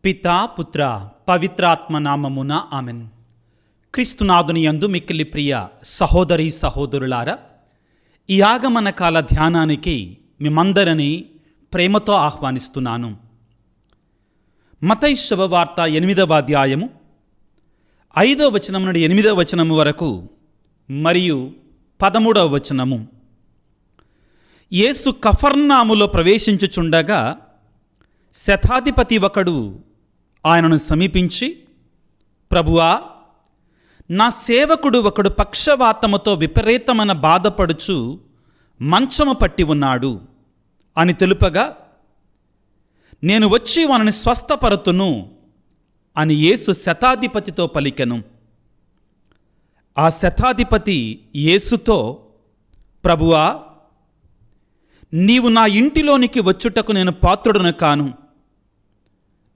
పితా పుత్ర పవిత్రాత్మ నామమున ఆమెన్. క్రీస్తునాథుని యందు మిక్కిలి ప్రియ సహోదరి సహోదరులారా, ఈ ఆగమన కాల ధ్యానానికి మిమ్మందరినీ ప్రేమతో ఆహ్వానిస్తున్నాను. మత్తయి శుభవార్త 8వ అధ్యాయము 5వ వచనం నుండి 8వ వచనము వరకు మరియు 13వ వచనము. యేసు కఫర్నాములో ప్రవేశించుచుండగా శతాధిపతి ఒకడు ఆయనను సమీపించి, ప్రభువా, నా సేవకుడు ఒకడు పక్షవాతముతో విపరీతమైన బాధపడుచు మంచము పట్టి ఉన్నాడు అని తెలుపగా, నేను వచ్చి వానిని స్వస్థపరుతును అని యేసు శతాధిపతితో పలికెను. ఆ శతాధిపతి యేసుతో, ప్రభువా, నీవు నా ఇంటిలోనికి వచ్చుటకు నేను పాత్రుడను కాను.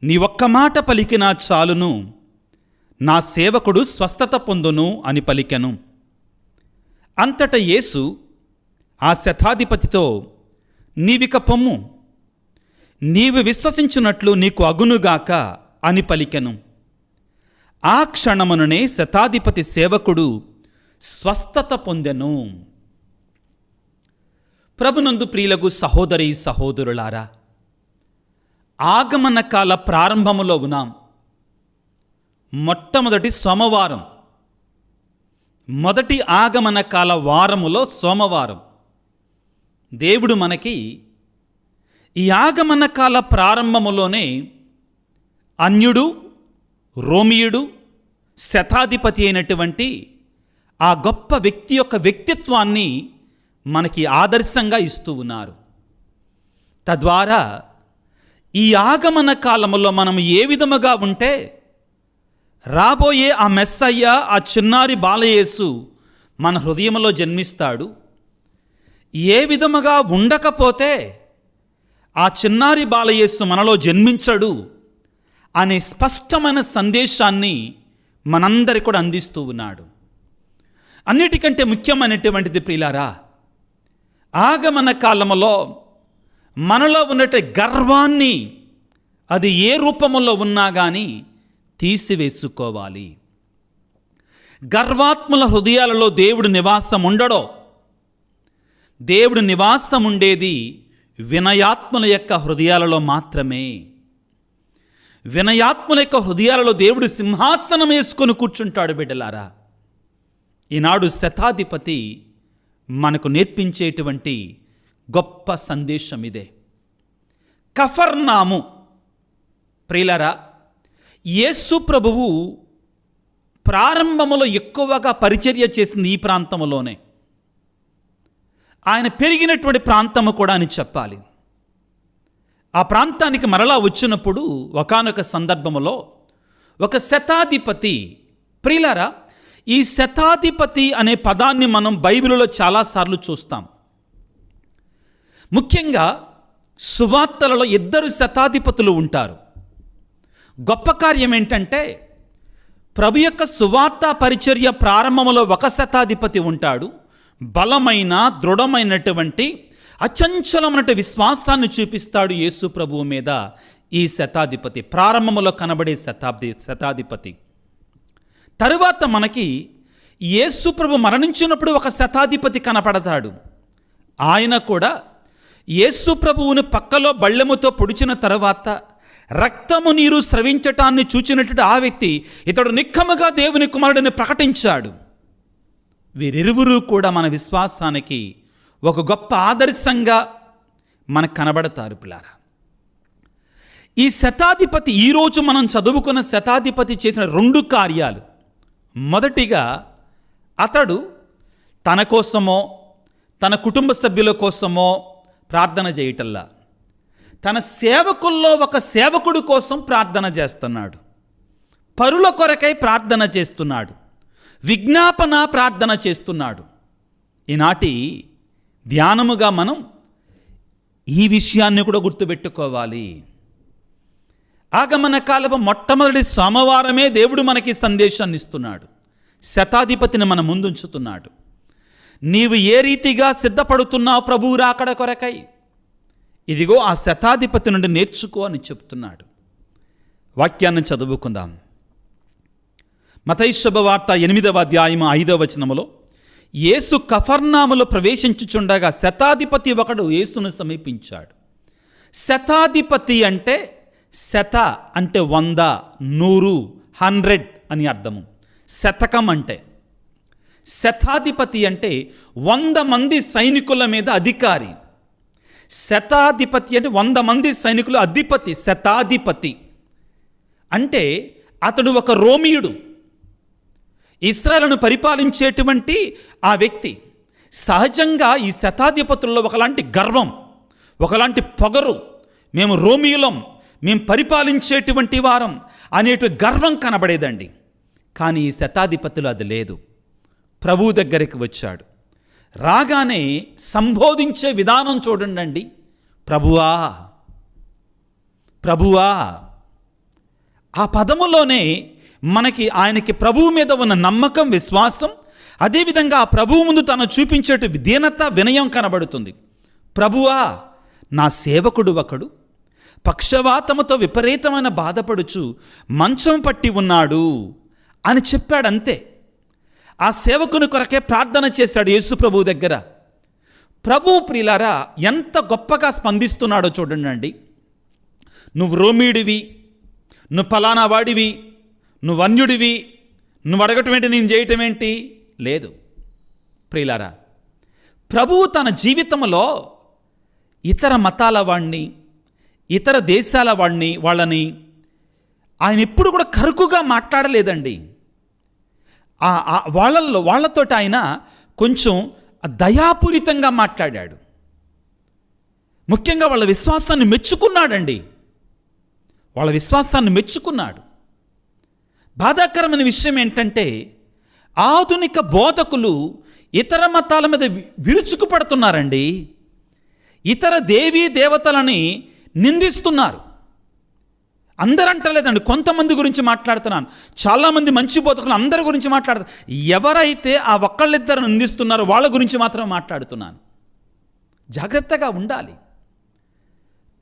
నీ ఒక్క మాట పలికినా చాలును, నా సేవకుడు స్వస్థత పొందును అని పలికెను. అంతటా యేసు ఆ శతాధిపతితో, నీవిక పొమ్ము, నీవు విశ్వసించున్నట్లు నీకు అగునుగాక అని పలికెను. ఆ క్షణముననే శతాధిపతి సేవకుడు స్వస్థత పొందెను. ప్రభునందు ప్రియులకు సహోదరి సహోదరులారా, ఆగమన కాల ప్రారంభములో ఉన్నాం. మొట్టమొదటి సోమవారం, మొదటి ఆగమన కాల వారములో సోమవారం. దేవుడు మనకి ఈ ఆగమన కాల ప్రారంభములోనే అన్యుడు, రోమియుడు, శతాధిపతి అయినటువంటి ఆ గొప్ప వ్యక్తి యొక్క వ్యక్తిత్వాన్ని మనకి ఆదర్శంగా ఇస్తూ ఉన్నారు. తద్వారా ఈ ఆగమన కాలంలో మనం ఏ విధముగా ఉంటే రాబోయే ఆ మెస్సయ్య, ఆ చిన్నారి బాలయేసు మన హృదయంలో జన్మిస్తాడు, ఏ విధముగా ఉండకపోతే ఆ చిన్నారి బాలయేసు మనలో జన్మించడు అనే స్పష్టమైన సందేశాన్ని మనందరి కూడా అందిస్తూ ఉన్నాడు. అన్నిటికంటే ముఖ్యమైనటువంటిది ప్రియులారా, ఆగమన కాలములో మనలో ఉన్నట్టు గర్వాన్ని అది ఏ రూపములో ఉన్నా కానీ తీసివేసుకోవాలి. గర్వాత్ముల హృదయాలలో దేవుడు నివాసం ఉండడో. దేవుడు నివాసం ఉండేది వినయాత్ముల యొక్క హృదయాలలో మాత్రమే. వినయాత్ముల యొక్క హృదయాలలో దేవుడు సింహాసనం వేసుకొని కూర్చుంటాడు. బిడ్డలారా, ఈనాడు శతాధిపతి మనకు నేర్పించేటువంటి గొప్ప సందేశం ఇదే. కఫర్నాము ప్రియులారా, యేసు ప్రభువు ప్రారంభములో ఎక్కువగా పరిచర్య చేసింది ఈ ప్రాంతంలోనే. ఆయన పెరిగినటువంటి ప్రాంతము కూడా అని చెప్పాలి. ఆ ప్రాంతానికి మరలా వచ్చినప్పుడు ఒకానొక సందర్భములో ఒక శతాధిపతి, ప్రియులారా, ఈ శతాధిపతి అనే పదాన్ని మనం బైబిలులో చాలాసార్లు చూస్తాం. ముఖ్యంగా సువార్తలలో 2 శతాధిపతులు ఉంటారు. గొప్ప కార్యం ఏంటంటే, ప్రభు యొక్క సువార్త పరిచర్య ప్రారంభంలో ఒక శతాధిపతి ఉంటాడు. బలమైన దృఢమైనటువంటి అచంచలమైన విశ్వాసాన్ని చూపిస్తాడు యేసు ప్రభువు మీద ఈ శతాధిపతి, ప్రారంభంలో కనబడే శతాధిపతి. తరువాత మనకి యేసు ప్రభు మరణించినప్పుడు ఒక శతాధిపతి కనపడతాడు. ఆయన కూడా యేసు ప్రభువుని పక్కలో బళ్ళెముతో పొడిచిన తర్వాత రక్తము నీరు స్రవించటాన్ని చూచినట్టు ఆ వ్యక్తి, ఇతడు నిక్కముగా దేవుని కుమారుడిని ప్రకటించాడు. వీరిరువురు కూడా మన విశ్వాసానికి ఒక గొప్ప ఆదర్శంగా మనకు కనబడతారు పిల్లారా. ఈ శతాధిపతి, ఈరోజు మనం చదువుకున్న శతాధిపతి చేసిన 2 కార్యాలు. మొదటిగా, అతడు తన కోసమో తన కుటుంబ సభ్యుల కోసమో ప్రార్థన చేయటల్లా, తన సేవకుల్లో ఒక సేవకుడు కోసం ప్రార్థన చేస్తున్నాడు. పరుల కొరకై ప్రార్థన చేస్తున్నాడు. విజ్ఞాపన ప్రార్థన చేస్తున్నాడు. ఈనాటి ధ్యానముగా మనం ఈ విషయాన్ని కూడా గుర్తుపెట్టుకోవాలి. ఆగమన కాలపు మొట్టమొదటి సోమవారమే దేవుడు మనకి సందేశాన్ని ఇస్తున్నాడు. శతాధిపతిని మన ముందుంచుతున్నాడు. నీవు ఏ రీతిగా సిద్ధపడుతున్నావు ప్రభువు రాకడ కొరకై, ఇదిగో ఆ శతాధిపతి నుండి నేర్చుకో అని చెప్తున్నాడు. వాక్యాన్ని చదువుకుందాం. మత్తయి శుభవార్త 8వ అధ్యాయం 5వ వచనములో, యేసు కఫర్నాములో ప్రవేశించుచుండగా శతాధిపతి ఒకడు యేసును సమీపించాడు. శతాధిపతి అంటే శత అంటే 100, 100, 100 అని అర్థము. శతకం అంటే, శతాధిపతి అంటే 100 మంది సైనికుల మీద అధికారి. శతాధిపతి అంటే 100 మంది సైనికుల అధిపతి. శతాధిపతి అంటే అతడు ఒక రోమియుడు, ఇశ్రాయేలును పరిపాలించేటువంటి ఆ వ్యక్తి. సహజంగా ఈ శతాధిపతుల్లో ఒకలాంటి గర్వం, ఒకలాంటి పొగరు, మేము రోమియులం, మేము పరిపాలించేటువంటి వారం అనేటు గర్వం కనబడేదండి. కానీ ఈ శతాధిపతులు అది లేదు. ప్రభువు దగ్గరికి వచ్చాడు. రాగానే సంబోధించే విధానం చూడండి. ప్రభువా, ప్రభువా. ఆ పదములోనే మనకి ఆయనకి ప్రభువు మీద ఉన్న నమ్మకం, విశ్వాసం, అదేవిధంగా ఆ ప్రభువు ముందు తను చూపించేటు దీనత, వినయం కనబడుతుంది. ప్రభువా, నా సేవకుడు ఒకడు పక్షవాతముతో విపరీతమైన బాధపడుచు మంచం పట్టి ఉన్నాడు అని చెప్పాడంతే. ఆ సేవకుని కొరకే ప్రార్థన చేశాడు యేసు ప్రభువు దగ్గర. ప్రభువు ప్రియులారా ఎంత గొప్పగా స్పందిస్తున్నాడో చూడండి. నువ్వు రోమీడివి, నువ్వు ఫలానా వాడివి, నువ్వు అన్యుడివి, నువ్వు అడగటం ఏంటి, నేను చేయటం ఏంటి లేదు. ప్రియులారా, ప్రభువు తన జీవితంలో ఇతర మతాల వాడిని, ఇతర దేశాల వాళ్ళని ఆయన ఎప్పుడు కూడా కరుకుగా మాట్లాడలేదండి. వాళ్ళతోటి ఆయన కొంచెం దయాపూరితంగా మాట్లాడాడు. ముఖ్యంగా వాళ్ళ విశ్వాసాన్ని మెచ్చుకున్నాడండి. వాళ్ళ విశ్వాసాన్ని మెచ్చుకున్నాడు. బాధాకరమైన విషయం ఏంటంటే, ఆధునిక బోధకులు ఇతర మతాల మీద విరుచుకుపడుతున్నారండి. ఇతర దేవీ దేవతలని నిందిస్తున్నారు. అందరంటలేదండి, కొంతమంది గురించి మాట్లాడుతున్నాను. చాలామంది మంచి బోధకులు అందరి గురించి మాట్లాడుతారు. ఎవరైతే ఆ ఒక్కళ్ళిద్దరు నిందిస్తున్నారో వాళ్ళ గురించి మాత్రం మాట్లాడుతున్నాను. జాగ్రత్తగా ఉండాలి.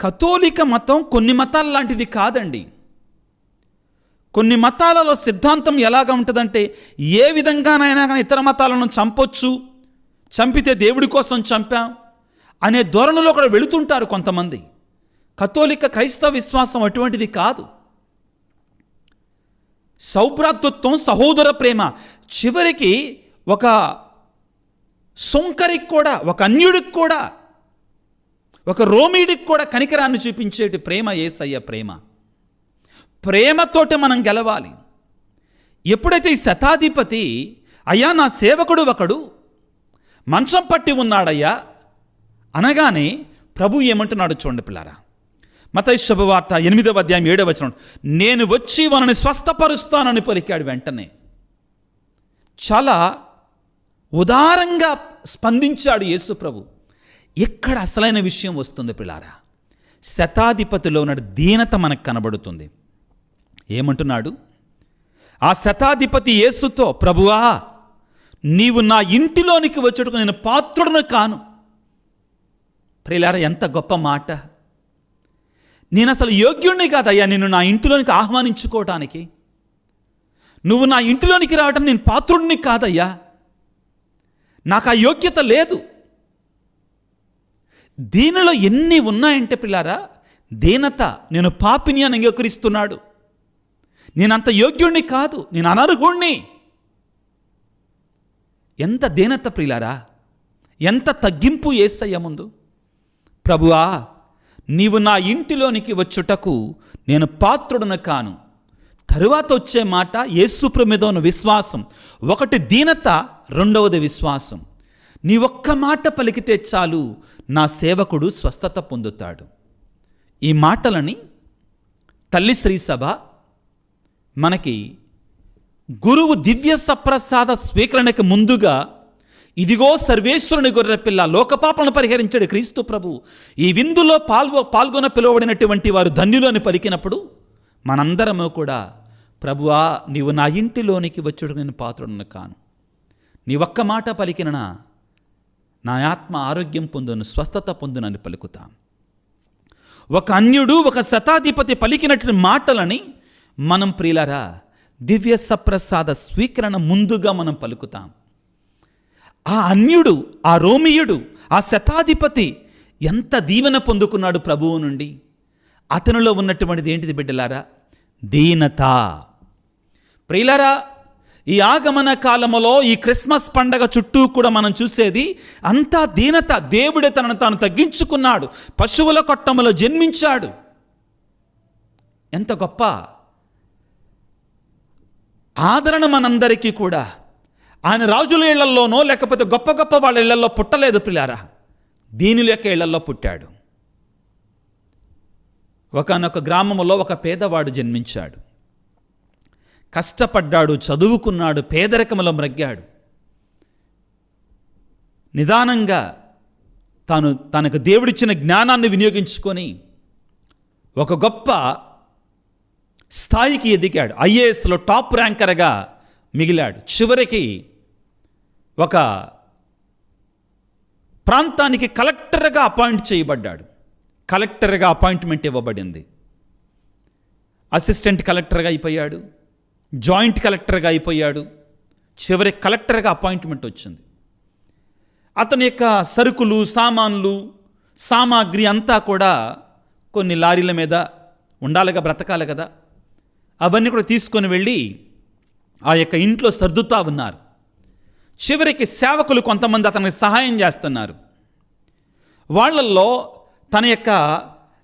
కథోలిక మతం కొన్ని మతాల లాంటిది కాదండి. కొన్ని మతాలలో సిద్ధాంతం ఎలాగ ఉంటుందంటే, ఏ విధంగానైనా కానీ ఇతర మతాలను చంపొచ్చు, చంపితే దేవుడి కోసం చంపాం అనే ధోరణిలో కూడా వెళుతుంటారు కొంతమంది. కథోలిక క్రైస్తవ విశ్వాసం అటువంటిది కాదు. సౌభ్రాతృత్వం, సహోదర ప్రేమ, చివరికి ఒక సొంకరికి కూడా, ఒక అన్యుడికి కూడా, ఒక రోమీడికి కూడా కనికరాన్ని చూపించేటి ప్రేమ యేసయ్య ప్రేమ. ప్రేమతోటి మనం గెలవాలి. ఎప్పుడైతే ఈ శతాధిపతి, అయ్యా నా సేవకుడు ఒకడు మంచం పట్టి ఉన్నాడయ్యా అనగానే ప్రభు ఏమంటున్నాడు చూడండి పిల్లారా. మత్తయి శుభవార్త 8వ అధ్యాయం 7వ వచనం, నేను వచ్చి వారిని స్వస్థపరుస్తానని పలికాడు. వెంటనే చాలా ఉదారంగా స్పందించాడు యేసు ప్రభు. ఇక్కడ అసలైన విషయం వస్తుంది పిల్లారా. శతాధిపతిలో ఉన్న దీనత మనకు కనబడుతుంది. ఏమంటున్నాడు ఆ శతాధిపతి యేసుతో, ప్రభువా, నీవు నా ఇంటిలోనికి వచ్చేటకు నేను పాత్రుడను కాను. ప్రియులారా, ఎంత గొప్ప మాట. నేను అసలు యోగ్యుణ్ణి కాదయ్యా నిన్ను నా ఇంటిలోనికి ఆహ్వానించుకోవటానికి. నువ్వు నా ఇంటిలోనికి రావటం నేను పాత్రుడిని కాదయ్యా, నాకు ఆ యోగ్యత లేదు. దీనిలో ఎన్ని ఉన్నాయంటే పిల్లారా, దీనత. నేను పాపిని అని అంగీకరిస్తున్నాడు. నేనంత యోగ్యుణ్ణి కాదు, నేను అనర్హుణ్ణి. ఎంత దీనత ప్రియులారా, ఎంత తగ్గింపు యేసయ్య ముందు. ప్రభువా, నీవు నా ఇంటిలోనికి వచ్చుటకు నేను పాత్రుడను కాను. తరువాత వచ్చే మాట యేసుప్రభు మీద ఉన్న విశ్వాసం. ఒకటి దీనత, రెండవది విశ్వాసం. నీ ఒక్క మాట పలికితే చాలు నా సేవకుడు స్వస్థత పొందుతాడు. ఈ మాటలని తల్లి శ్రీసభ మనకి గురువు దివ్య సప్రసాద స్వీకరణకు ముందుగా, ఇదిగో సర్వేశ్వరుని గొర్రెపిల్ల, లోకపాపలను పరిహరించాడు క్రీస్తు ప్రభు, ఈ విందులో పాల్గొన పిలువబడినటువంటి వారు ధన్యులు అని పలికినప్పుడు మనందరము కూడా, ప్రభువా, నీవు నా ఇంటిలోనికి వచ్చుడు నేను పాత్రుడను కాను, నీ ఒక్క మాట పలికిన నా ఆత్మ ఆరోగ్యం పొందును, స్వస్థత పొందునని పలుకుతాం. ఒక అన్యుడు, ఒక శతాధిపతి పలికినటువంటి మాటలని మనం ప్రియులారా దివ్య సప్రసాద స్వీకరణ ముందుగా మనం పలుకుతాం. ఆ అన్యుడు, ఆ రోమియుడు, ఆ శతాధిపతి ఎంత దీవెన పొందుకున్నాడు ప్రభువు నుండి. అతనిలో ఉన్నటువంటిది ఏంటిది బిడ్డలారా? దీనత. ప్రియులారా, ఈ ఆగమన కాలములో ఈ క్రిస్మస్ పండగ చుట్టూ కూడా మనం చూసేది అంతా దీనత. దేవుడే తనను తాను తగ్గించుకున్నాడు, పశువుల కొట్టములో జన్మించాడు. ఎంత గొప్ప ఆదరణ మనందరికీ కూడా. ఆయన రాజుల ఇళ్లలోనో లేకపోతే గొప్ప గొప్ప వాళ్ళ ఇళ్లలో పుట్టలేదు ప్రియులారా, దీనుల యొక్క ఇళ్లలో పుట్టాడు. ఒకానొక గ్రామంలో ఒక పేదవాడు జన్మించాడు. కష్టపడ్డాడు, చదువుకున్నాడు, పేదరికములో మ్రగ్గాడు. నిదానంగా తనకు దేవుడిచ్చిన జ్ఞానాన్ని వినియోగించుకొని ఒక గొప్ప స్థాయికి ఎదిగాడు. ఐఏఎస్లో టాప్ ర్యాంకర్గా మిగిలాడు. చివరికి ఒక ప్రాంతానికి కలెక్టర్గా అపాయింట్ చేయబడ్డాడు. కలెక్టర్గా అపాయింట్మెంట్ ఇవ్వబడింది. అసిస్టెంట్ కలెక్టర్గా అయిపోయాడు, జాయింట్ కలెక్టర్గా అయిపోయాడు. చివరి కలెక్టర్గా అపాయింట్మెంట్ వచ్చింది. అతని యొక్క సరుకులు, సామాన్లు, సామాగ్రి అంతా కూడా కొన్ని లారీల మీద ఉండాలిగా, బ్రతకాలి కదా, అవన్నీ కూడా తీసుకొని వెళ్ళి ఆ యొక్క ఇంట్లో సర్దుతా ఉన్నారు. చివరికి సేవకులు కొంతమంది అతనికి సహాయం చేస్తున్నారు. వాళ్ళల్లో తన యొక్క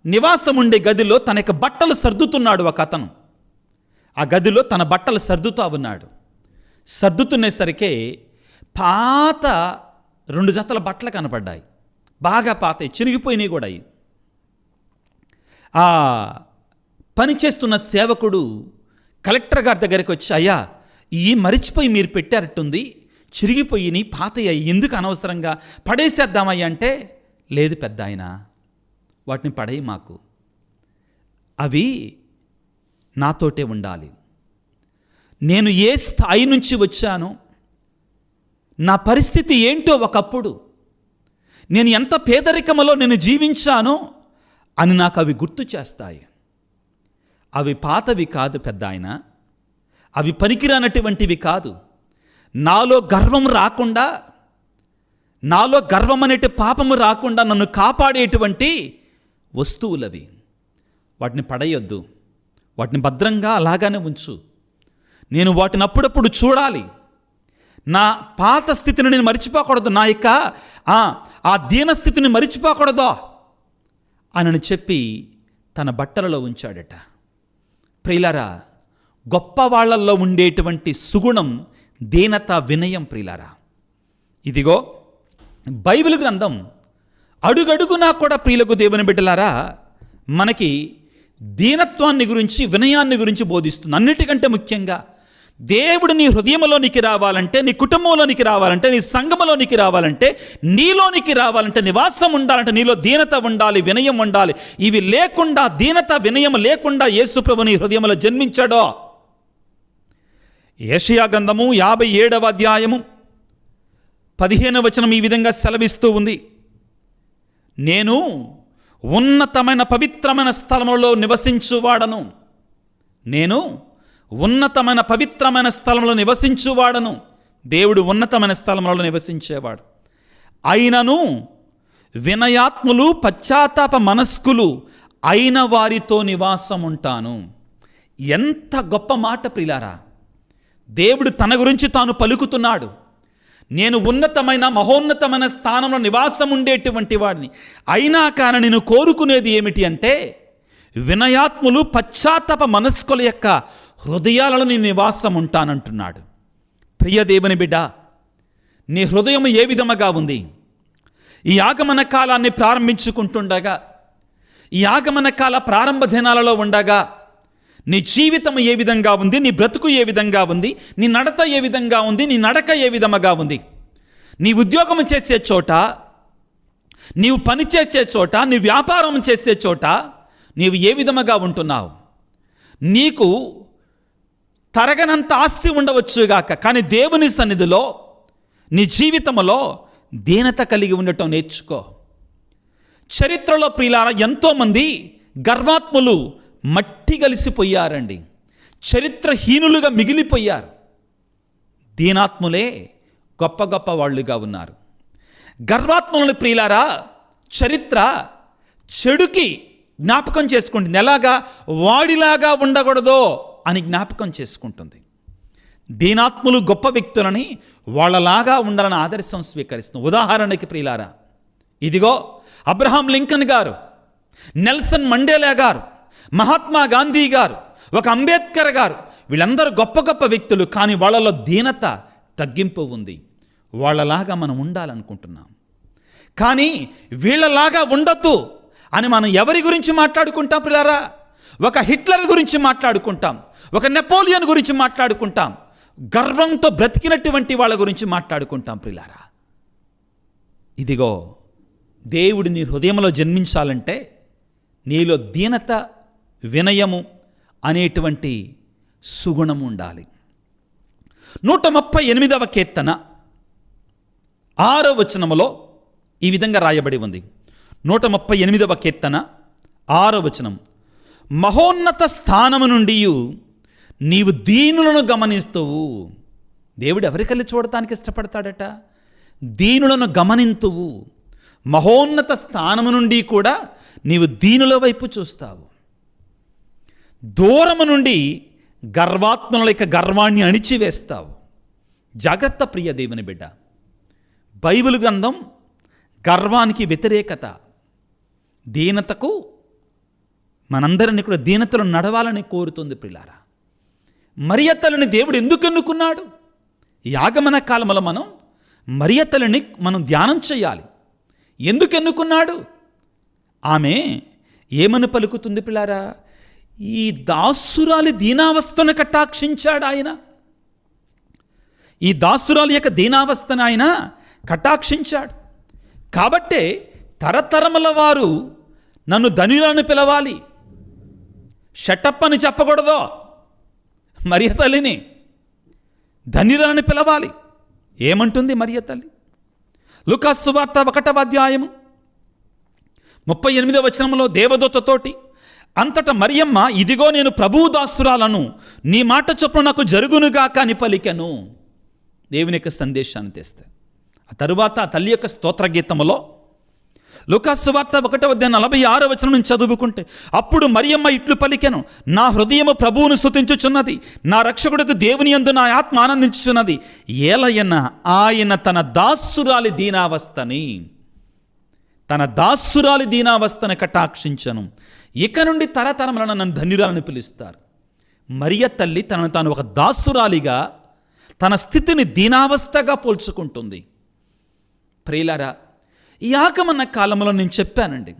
నివాసం ఉండే గదిలో తన యొక్క బట్టలు సర్దుతున్నాడు ఒక అతను. ఆ గదిలో తన బట్టలు సర్దుతా ఉన్నాడు. సర్దుతునేసరికి పాత 2 జతల బట్టలు కనపడ్డాయి. బాగా పాతవి, చిరిగిపోయినాయి కూడా. ఆ పనిచేస్తున్న సేవకుడు కలెక్టర్ గారి దగ్గరికి వచ్చి, అయ్యా, ఈ మరిచిపోయి మీరు పెట్టారట్టుంది, చిరిగిపోయి పాతయ్యాయి, ఎందుకు అనవసరంగా పడేసేద్దామయ్యా అంటే, లేదు పెద్ద ఆయన, వాటిని పడేయి, మాకు అవి నాతోటే ఉండాలి. నేను ఏ స్థాయి నుంచి వచ్చానో, నా పరిస్థితి ఏంటో ఒకప్పుడు, నేను ఎంత పేదరికములో నేను జీవించానో అని నాకు అవి గుర్తు చేస్తాయి. అవి పాతవి కాదు పెద్ద ఆయన, అవి పనికిరానటువంటివి కాదు. నాలో గర్వం రాకుండా, నాలో గర్వం అనేటి పాపము రాకుండా నన్ను కాపాడేటువంటి వస్తువులవి. వాటిని పడేయొద్దు, వాటిని భద్రంగా అలాగానే ఉంచు. నేను వాటిని అప్పుడప్పుడు చూడాలి. నా పాత స్థితిని నేను మరిచిపోకూడదు, నా యొక్క ఆ దీన స్థితిని మరిచిపోకూడదు అని చెప్పి తన బట్టలలో ఉంచాడట. ప్రియులారా, గొప్ప వాళ్ళల్లో ఉండేటువంటి సుగుణం దీనత, వినయం. ప్రియులారా, ఇదిగో బైబిల్ గ్రంథం అడుగడుగునా కూడా ప్రియులకు దేవుని బిడ్డలారా మనకి దీనత్వాన్ని గురించి, వినయాన్ని గురించి బోధిస్తుంది. అన్నిటికంటే ముఖ్యంగా దేవుడు నీ హృదయంలోనికి రావాలంటే, నీ కుటుంబంలోనికి రావాలంటే, నీ సంఘంలోనికి రావాలంటే, నీలోనికి రావాలంటే, నివాసం ఉండాలంటే నీలో దీనత ఉండాలి, వినయం ఉండాలి. ఇవి లేకుండా, దీనత వినయం లేకుండా యేసు ప్రభు నీ హృదయంలో జన్మించాడో. యెషయా గ్రంథము 57వ అధ్యాయము 15వ వచనం ఈ విధంగా సెలవిస్తూ ఉంది. నేను ఉన్నతమైన పవిత్రమైన స్థలములో నివసించువాడను, నేను ఉన్నతమైన పవిత్రమైన స్థలంలో నివసించువాడను. దేవుడు ఉన్నతమైన స్థలంలో నివసించేవాడు. అయినను వినయాత్ములు, పశ్చాత్తాప మనస్కులు అయిన వారితో నివాసం ఉంటాను. ఎంత గొప్ప మాట ప్రియులారా! దేవుడు తన గురించి తాను పలుకుతున్నాడు. నేను ఉన్నతమైన, మహోన్నతమైన స్థానంలో నివాసం ఉండేటువంటి వాడిని. అయినా కానీ నేను కోరుకునేది ఏమిటి అంటే, వినయాత్ములు, పశ్చాత్తాప మనస్కుల యొక్క హృదయాలలో నీ నివాసం ఉంటానంటున్నాడు. ప్రియ దేవుని బిడ్డ, నీ హృదయం ఏ విధముగా ఉంది? ఈ ఆగమన కాలాన్ని ప్రారంభించుకుంటుండగా, ఈ ఆగమన కాల ప్రారంభ దినాలలో ఉండగా నీ జీవితం ఏ విధంగా ఉంది? నీ బ్రతుకు ఏ విధంగా ఉంది? నీ నడత ఏ విధంగా ఉంది? నీ నడక ఏ విధముగా ఉంది? నీ ఉద్యోగం చేసే చోట, నీవు పని చేసే చోట, నీ వ్యాపారం చేసే చోట నీవు ఏ విధముగా ఉంటున్నావు? నీకు తరగనంత ఆస్తి ఉండవచ్చుగాక, కానీ దేవుని సన్నిధిలో నీ జీవితంలో దీనత కలిగి ఉండటం నేర్చుకో. చరిత్రలో ప్రియులారా ఎంతోమంది గర్వాత్ములు మట్టి కలిసిపోయారండి. చరిత్రహీనులుగా మిగిలిపోయారు. దీనాత్ములే గొప్ప గొప్ప వాళ్ళుగా ఉన్నారు. గర్వాత్ములను ప్రియులారా చరిత్ర చెడుకి జ్ఞాపకం చేసుకుంటుంది. ఎలాగా? వాడిలాగా ఉండకూడదో అని జ్ఞాపకం చేసుకుంటుంది. దీనాత్ములు గొప్ప వ్యక్తులని వాళ్ళలాగా ఉండాలని ఆదర్శం స్వీకరిస్తుంది. ఉదాహరణకి ప్రియులారా, ఇదిగో అబ్రహాం లింకన్ గారు, నెల్సన్ మండేలా గారు, మహాత్మా గాంధీ గారు, ఒక అంబేద్కర్ గారు, వీళ్ళందరూ గొప్ప గొప్ప వ్యక్తులు. కానీ వాళ్ళలో దీనత, తగ్గింపు ఉంది. వాళ్ళలాగా మనం ఉండాలనుకుంటున్నాం. కానీ వీళ్ళలాగా ఉండొద్దు అని మనం ఎవరి గురించి మాట్లాడుకుంటాం పిల్లారా? ఒక హిట్లర్ గురించి మాట్లాడుకుంటాం, ఒక నెపోలియన్ గురించి మాట్లాడుకుంటాం, గర్వంతో బ్రతికినటువంటి వాళ్ళ గురించి మాట్లాడుకుంటాం పిల్లారా. ఇదిగో దేవుడు నీ హృదయంలో జన్మించాలంటే నీలో దీనత, వినయము అనేటువంటి సుగుణం ఉండాలి. 138వ కీర్తన 6వ వచనములో ఈ విధంగా రాయబడి ఉంది. 138వ కీర్తన 6వ వచనం, మహోన్నత స్థానము నుండి నీవు దీనులను గమనిస్తువు. దేవుడు ఎవరికెళ్ళి చూడటానికి ఇష్టపడతాడట? దీనులను గమనింతువు. మహోన్నత స్థానము నుండి కూడా నీవు దీనుల వైపు చూస్తావు. దూరము నుండి గర్వాత్మల యొక్క గర్వాన్ని అణిచివేస్తావు. జాగ్రత్త ప్రియ దేవుని బిడ్డ, బైబిల్ గ్రంథం గర్వానికి వ్యతిరేకత, దీనతకు మనందరినీ కూడా దీనతలో నడవాలని కోరుతుంది ప్రియులారా. మరియ తల్లిని దేవుడు ఎందుకు ఎన్నుకున్నాడు? ఈ ఆగమన కాలంలో మనం మరియ తల్లిని మనం ధ్యానం చేయాలి. ఎందుకు ఎన్నుకున్నాడు? ఆమె ఏమని పలుకుతుంది పిల్లారా? ఈ దాసురాలి దీనావస్థను కటాక్షించాడు ఆయన. ఈ దాసురాలి యొక్క దీనావస్థను ఆయన కటాక్షించాడు. కాబట్టే తరతరముల వారు నన్ను ధనియులను పిలవాలి, షటప్ అని చెప్పకూడదో. మరియ తల్లిని ధనియులను పిలవాలి. ఏమంటుంది మరియ తల్లి? లూకాసు సువార్త 1వ అధ్యాయము 38వ వచనంలో దేవదూతతోటి, అంతటా మరియమ్మ, ఇదిగో నేను ప్రభువు దాసురాలను, నీ మాట చొప్పున నాకు జరుగునుగాక అని పలికెను. దేవుని యొక్క సందేశాన్ని తెస్తే ఆ తరువాత ఆ తల్లి యొక్క స్తోత్ర గీతములో లూకాసు సువార్త 1వ అధ్యాయం 46వ వచనం నుంచి చదువుకుంటే, అప్పుడు మరియమ్మ ఇట్లు పలికెను, నా హృదయము ప్రభువును స్తుతించుచున్నది, నా రక్షకుడికి దేవుని యందు నా ఆత్మ ఆనందించుచున్నది. ఏలయన ఆయన తన దాసురాలి దీనావస్థను కటాక్షించను. ఇక నుండి తరతరములను నన్ను ధన్యురాలని పిలుస్తారు. మరియ తల్లి తనను తాను ఒక దాసురాలిగా తన స్థితిని దీనావస్థగా పోల్చుకుంటుంది. ప్రియులారా, ఈ ఆగమన కాలంలో నేను చెప్పానండి,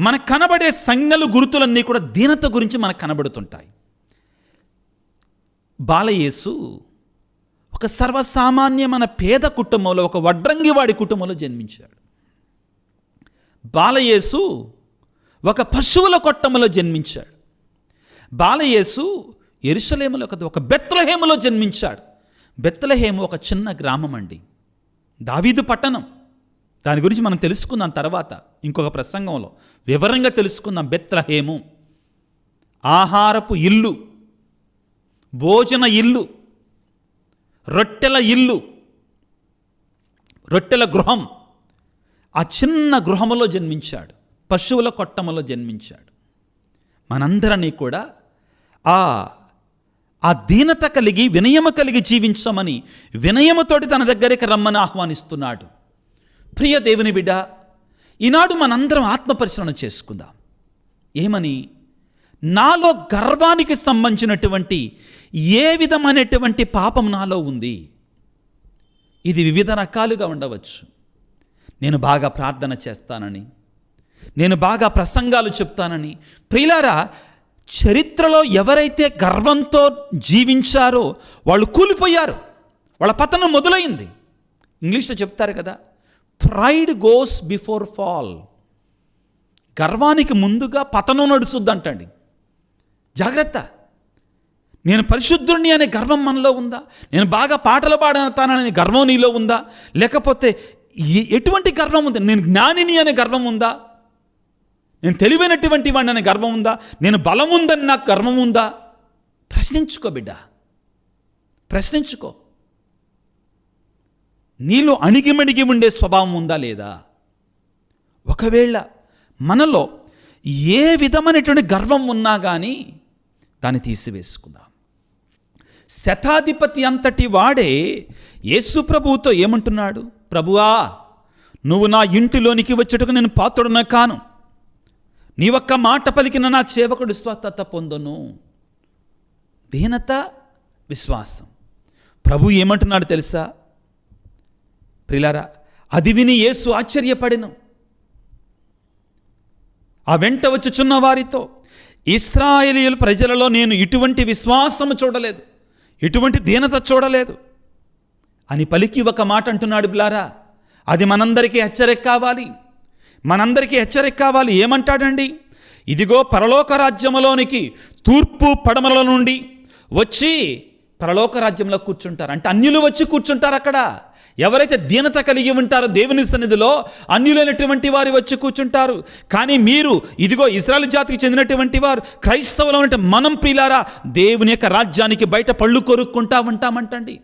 మనకు కనబడే సంజ్ఞలు, గుర్తులన్నీ కూడా దీనత గురించి మనకు కనబడుతుంటాయి. బాలయేసు ఒక సర్వసామాన్యమైన పేద కుటుంబంలో, ఒక వడ్రంగివాడి కుటుంబంలో జన్మించాడు. బాలయేసు ఒక పశువుల కొట్టములో జన్మించాడు. బాలయేసు యెరూషలేములో ఒక బెత్లెహేములో జన్మించాడు. బెత్లెహేము ఒక చిన్న గ్రామం అండి, దావీదు పట్టణం. దాని గురించి మనం తెలుసుకుందాం తర్వాత ఇంకొక ప్రసంగంలో వివరంగా తెలుసుకుందాం. బెత్లెహేము ఆహారపు ఇల్లు, భోజన ఇల్లు, రొట్టెల ఇల్లు, రొట్టెల గృహం. ఆ చిన్న గృహములో జన్మించాడు, పశువుల కొట్టములో జన్మించాడు. మనందరినీ కూడా ఆ దీనత కలిగి, వినయము కలిగి జీవించమని, వినయముతోటి తన దగ్గరికి రమ్మని ఆహ్వానిస్తున్నాడు. ప్రియ దేవుని బిడ్డ, ఈనాడు మనందరం ఆత్మపరిశీలన చేసుకుందాం. ఏమని? నాలో గర్వానికి సంబంధించినటువంటి ఏ విధమైనటువంటి పాపం నాలో ఉంది? ఇది వివిధ రకాలుగా ఉండవచ్చు. నేను బాగా ప్రార్థన చేస్తానని, నేను బాగా ప్రసంగాలు చెప్తానని. ప్రియులారా, చరిత్రలో ఎవరైతే గర్వంతో జీవించారో వాళ్ళు కూలిపోయారు, వాళ్ళ పతనం మొదలైంది. ఇంగ్లీష్లో చెప్తారు కదా, ప్రైడ్ గోస్ బిఫోర్ ఫాల్. గర్వానికి ముందుగా పతనం నడుచుద్దంటండి. జాగ్రత్త. నేను పరిశుద్ధుడిని అనే గర్వం మనలో ఉందా? నేను బాగా పాటలు పాడతాననే గర్వం నీలో ఉందా? లేకపోతే ఎటువంటి గర్వం ఉంది? నేను జ్ఞానిని అనే గర్వం ఉందా? నేను తెలివైనటువంటి వాడిని అనే గర్వం ఉందా? నేను బలం ఉందని నాకు గర్వం ఉందా? ప్రశ్నించుకో బిడ్డ, ప్రశ్నించుకో. నీలో అణిగిమణిగి ఉండే స్వభావం ఉందా లేదా? ఒకవేళ మనలో ఏ విధమైనటువంటి గర్వం ఉన్నా కానీ దాన్ని తీసివేసుకుందాం. శతాధిపతి అంతటి వాడే యేసు ప్రభువుతో ఏమంటున్నాడు? ప్రభువా, నువ్వు నా ఇంటిలోనికి వచ్చేటకు నేను పాత్రుడన కాను, నీ ఒక్క మాట పలికిన నా సేవకుడు స్వస్థత పొందును. దీనత, విశ్వాసం. ప్రభు ఏమంటున్నాడు తెలుసా ప్రియులారా? అది విని యేసు ఆశ్చర్యపడెను. ఆ వెంట వచ్చుచున్న వారితో, ఇశ్రాయేలీయుల ప్రజలలో నేను ఇటువంటి విశ్వాసము చూడలేదు, ఇటువంటి దీనత చూడలేదు అని పలికి ఒక మాట అంటున్నాడు పిల్లారా. అది మనందరికీ హెచ్చరిక కావాలి, మనందరికీ హెచ్చరిక కావాలి. ఏమంటాడండి? ఇదిగో పరలోక రాజ్యములోనికి తూర్పు పడమల నుండి వచ్చి పరలోక రాజ్యంలో కూర్చుంటారు. అంటే అన్యులు వచ్చి కూర్చుంటారు అక్కడ. ఎవరైతే దీనత కలిగి ఉంటారో దేవుని సన్నిధిలో అన్యులైనటువంటి వారు వచ్చి కూర్చుంటారు. కానీ మీరు ఇదిగో ఇశ్రాయేలు జాతికి చెందినటువంటి వారు, క్రైస్తవులు అంటే మనం ప్రియులారా దేవుని యొక్క రాజ్యానికి బయట పళ్ళు కొరుక్కుంటా ఉంటామంటండి.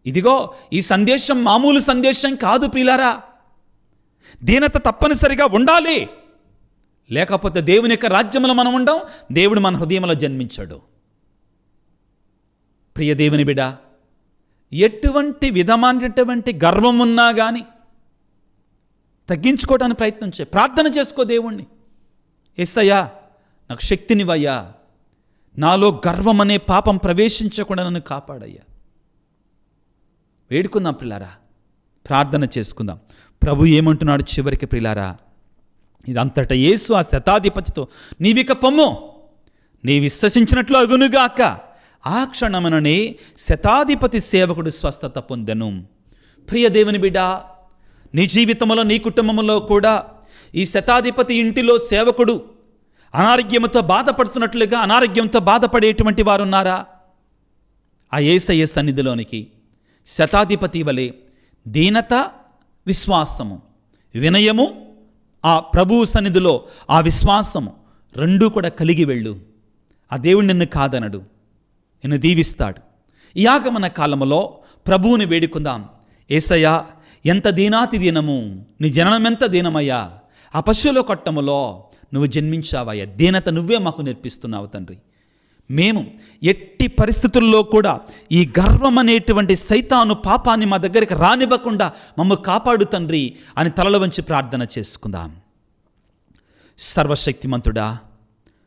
ఇదిగో ఈ సందేశం మామూలు సందేశం కాదు ప్రియులారా. దీనత తప్పనిసరిగా ఉండాలి, లేకపోతే దేవుని యొక్క రాజ్యంలో మనం ఉండం, దేవుడు మన హృదయంలో జన్మించాడు. ప్రియ దేవుని బిడ్డ, ఎటువంటి విధమైనటువంటి గర్వం ఉన్నా కానీ తగ్గించుకోవడానికి ప్రయత్నం చేయి. ప్రార్థన చేసుకో దేవుణ్ణి. యేసయ్యా, నాకు శక్తినివయ్యా, నాలో గర్వం అనే పాపం ప్రవేశించకుండా నన్ను కాపాడయ్యా. వేడుకుందాం పిల్లారా, ప్రార్థన చేసుకుందాం. ప్రభు ఏమంటున్నాడు చివరికి ప్రియులారా? ఇదంతటా యేసు ఆ శతాధిపతితో, నీవిక పొమ్ము, నీ విశ్వసించినట్లు అగునుగాక. ఆ క్షణముననే శతాధిపతి సేవకుడు స్వస్థత పొందెను. ప్రియ దేవుని బిడ్డ, నీ జీవితంలో, నీ కుటుంబంలో కూడా ఈ శతాధిపతి ఇంటిలో సేవకుడు అనారోగ్యంతో బాధపడుతున్నట్లుగా అనారోగ్యంతో బాధపడేటువంటి వారు ఉన్నారా? ఆ యేసయ్య సన్నిధిలోనికి శతాధిపతి వలె దీనత, విశ్వాసము, వినయము, ఆ ప్రభువు సన్నిధిలో ఆ విశ్వాసము రెండూ కూడా కలిగి వెళ్ళు. ఆ దేవుడు నిన్ను కాదనడు, నిన్ను దీవిస్తాడు. ఈ ఆగమన కాలంలో ప్రభువుని వేడుకుందాం. యేసయ్యా, ఎంత దీనాతి దీనము, నీ జననం ఎంత దీనమయ్యా, ఆ పశువుల కొట్టములో నువ్వు జన్మించావయ్యా. దీనత నువ్వే మాకు నేర్పిస్తున్నావు తండ్రి. మేము ఎట్టి పరిస్థితుల్లో కూడా ఈ గర్వం అనేటువంటి సైతాను పాపాన్ని మా దగ్గరికి రానివ్వకుండా మమ్మ కాపాడు తండ్రి అని తలల వంచి ప్రార్థన చేసుకుందాం. సర్వశక్తిమంతుడా,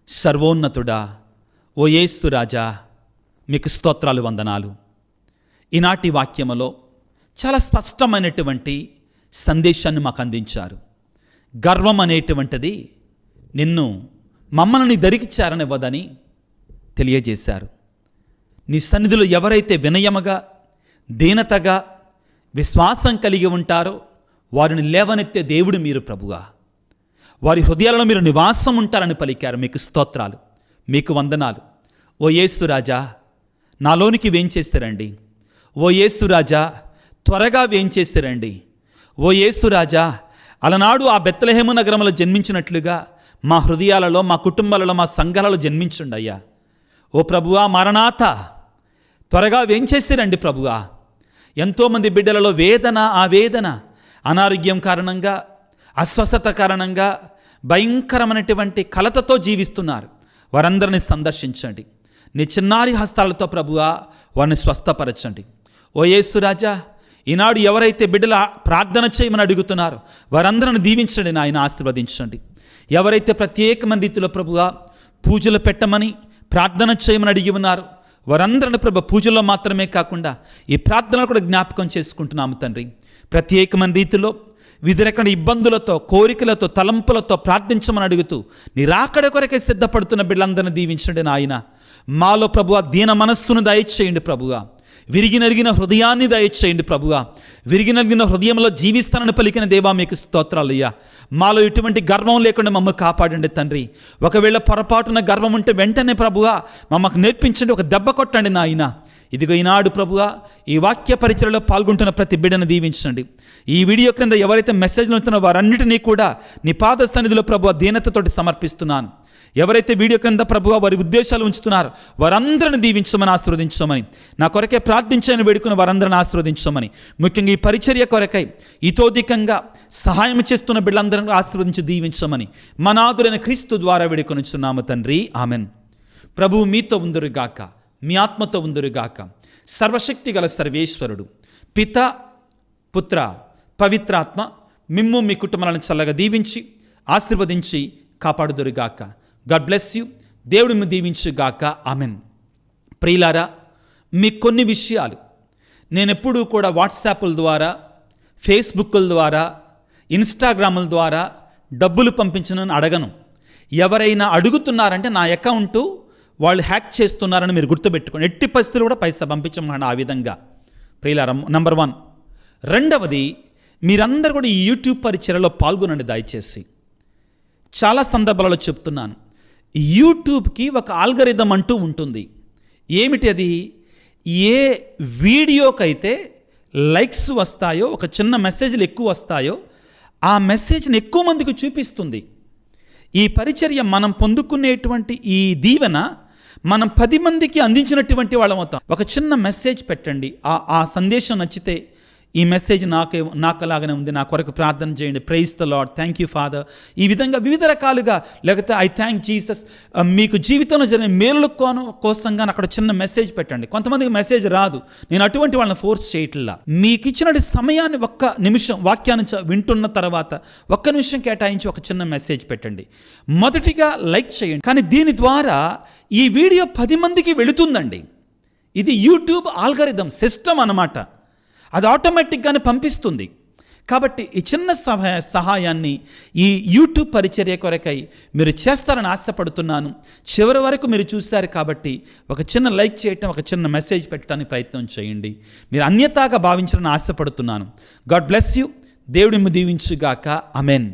సర్వోన్నతుడా, ఓ యేసు రాజా, మీకు స్తోత్రాలు, వందనాలు. ఈనాటి వాక్యములో చాలా స్పష్టమైనటువంటి సందేశాన్ని మాకు అందించారు. గర్వం అనేటువంటిది నిన్ను మమ్మల్ని దరికి చేరనివ్వదని తెలియజేశారు. నీ సన్నిధిలో ఎవరైతే వినయముగా, దీనతగా, విశ్వాసం కలిగి ఉంటారో వారిని లేవనెత్తే దేవుడు మీరు ప్రభువా. వారి హృదయాలలో మీరు నివాసం ఉంటారని పలికారు. మీకు స్తోత్రాలు, మీకు వందనాలు. ఓ యేసు రాజా, నాలోనికి వేంచేస్తారండి. ఓ యేసు రాజా, త్వరగా వేంచేస్తారండి. ఓ యేసు రాజా, అలనాడు ఆ బెత్లెహేము నగరంలో జన్మించినట్లుగా మా హృదయాలలో, మా కుటుంబాలలో, మా సంఘాలలో జన్మించండి అయ్యా. ఓ ప్రభువా, మరణాత త్వరగా వేంచేసిరండి ప్రభువా. ఎంతోమంది బిడ్డలలో వేదన, ఆ వేదన అనారోగ్యం కారణంగా, అస్వస్థత కారణంగా భయంకరమైనటువంటి కలతతో జీవిస్తున్నారు. వారందరినీ సందర్శించండి. నీ చిన్నారి హస్తాలతో ప్రభువా వారిని స్వస్థపరచండి. ఓ యేసు రాజా, ఈనాడు ఎవరైతే బిడ్డల ప్రార్థన చేయమని అడుగుతున్నారో వారందరిని దీవించండి నాయన, ఆశీర్వదించండి. ఎవరైతే ప్రత్యేకమైన రీతిలో ప్రభువా పూజలు పెట్టమని, ప్రార్థన చేయమని అడిగి ఉన్నారు వారందరిని ప్రభు పూజల్లో మాత్రమే కాకుండా ఈ ప్రార్థనలు కూడా జ్ఞాపకం చేసుకుంటున్నాము తండ్రి. ప్రత్యేకమైన రీతిలో వివిధ రకమైన ఇబ్బందులతో, కోరికలతో, తలంపులతో ప్రార్థించమని అడుగుతూ నీ రాకడ కొరకే సిద్ధపడుతున్న బిడ్డలందరినీ దీవించండి నాయన. మాలో ప్రభువా దీన మనస్సును దయచేయండి ప్రభువా. విరిగి నరిగిన హృదయాన్ని దయచేయండి ప్రభువా. విరిగి నరిగిన హృదయంలో జీవిస్తానని పలికిన దేవా మీకు స్తోత్రాలయ్యా. మాలో ఎటువంటి గర్వం లేకుండా మమ్మల్ని కాపాడండి తండ్రి. ఒకవేళ పొరపాటున గర్వం ఉంటే వెంటనే ప్రభువా మమ్మకు నేర్పించండి, ఒక దెబ్బ కొట్టండి నాయన. ఇదిగో ఈనాడు ప్రభువా ఈ వాక్య పరిచయలో పాల్గొంటున్న ప్రతి బిడ్డను దీవించండి. ఈ వీడియో క్రింద ఎవరైతే మెసేజ్లు ఉంటున్నారో వారన్నిటినీ కూడా నీ పాద సన్నిధిలో ప్రభువా దీనతతోటి సమర్పిస్తున్నాను. ఎవరైతే వీడియో కింద ప్రభువా వారి ఉద్దేశాలు ఉంచుతున్నారో వారందరిని దీవించమని, ఆశీర్వదించమని, నా కొరకే ప్రార్థించని వేడుకుని వారందరిని ఆశీర్వదించమని, ముఖ్యంగా ఈ పరిచర్య కొరకై ఇతోధికంగా సహాయం చేస్తున్న బిడ్డలందరినీ ఆశీర్వదించి దీవించమని మనాదురైన క్రీస్తు ద్వారా వేడుకొనుచున్నాము తండ్రి, ఆమెన్. ప్రభువు మీతో ఉందురుగాక, మీ ఆత్మతో ఉందురుగాక. సర్వశక్తి గల సర్వేశ్వరుడు పిత, పుత్ర, పవిత్రాత్మ మిమ్ము మీ కుటుంబాలను చల్లగా దీవించి ఆశీర్వదించి కాపాడుదురుగాక. God bless you. దేవుడు మిమ్మల్ని దీవించుగాక. ఆమెన్. ప్రియులారా, మీ కొన్ని విషయాలు నేను ఎప్పుడూ కూడా వాట్సాప్ల ద్వారా, ఫేస్బుక్ల ద్వారా, ఇన్స్టాగ్రాముల ద్వారా డబ్బులు పంపించనని అడగను. ఎవరైనా అడుగుతున్నారంటే నా అకౌంటు వాళ్ళు హ్యాక్ చేస్తున్నారని మీరు గుర్తుపెట్టుకోండి. ఎట్టి పరిస్థితులు కూడా పైసా పంపించమని ఆ విధంగా. ప్రియులారా, నంబర్ 1. రెండవది, మీరందరూ కూడా ఈ యూట్యూబ్ పరిచర్యలో పాల్గొనండి దయచేసి. చాలా సందర్భాలలో చెప్తున్నాను, యూట్యూబ్కి ఒక ఆల్గరిథం అంటూ ఉంటుంది. ఏమిటి అది? ఏ వీడియోకైతే లైక్స్ వస్తాయో, ఒక చిన్న మెసేజ్లు ఎక్కువ వస్తాయో ఆ మెసేజ్ని ఎక్కువ మందికి చూపిస్తుంది. ఈ పరిచర్య మనం పొందుకునేటువంటి ఈ దీవెన మనం 10 మందికి అందించినటువంటి వాళ్ళం అవుతాం. ఒక చిన్న మెసేజ్ పెట్టండి. ఆ సందేశం నచ్చితే ఈ మెసేజ్ నాకులాగానే ఉంది, నా కొరకు ప్రార్థన చేయండి, praise the lord, thank you father, ఈ విధంగా వివిధ రకాలుగా, లేకపోతే ఐ థ్యాంక్ జీసస్, మీకు జీవితంలో జరిగిన మేలుల కోసంగా అక్కడ చిన్న మెసేజ్ పెట్టండి. కొంతమందికి మెసేజ్ రాదు, నేను అటువంటి వాళ్ళని ఫోర్స్ చేయట్లా. మీకు ఇచ్చిన సమయాన్ని ఒక్క నిమిషం వాక్యాన్ని వింటున్న తర్వాత ఒక్క నిమిషం కేటాయించి ఒక చిన్న మెసేజ్ పెట్టండి. మొదటిగా లైక్ చేయండి. కానీ దీని ద్వారా ఈ వీడియో 10 మందికి వెళుతుందండి. ఇది యూట్యూబ్ ఆల్గరిథం సిస్టమ్ అన్నమాట. అది ఆటోమేటిక్గానే పంపిస్తుంది. కాబట్టి ఈ చిన్న సహాయాన్ని ఈ యూట్యూబ్ పరిచర్య కొరకై మీరు చేస్తారని ఆశపడుతున్నాను. చివరి వరకు మీరు చూశారు కాబట్టి ఒక చిన్న లైక్ చేయటం, ఒక చిన్న మెసేజ్ పెట్టడానికి ప్రయత్నం చేయండి. మీరు అన్యతాగా భావించాలని ఆశపడుతున్నాను. God bless you. దేవుడి దీవించుగాక. ఆమెన్.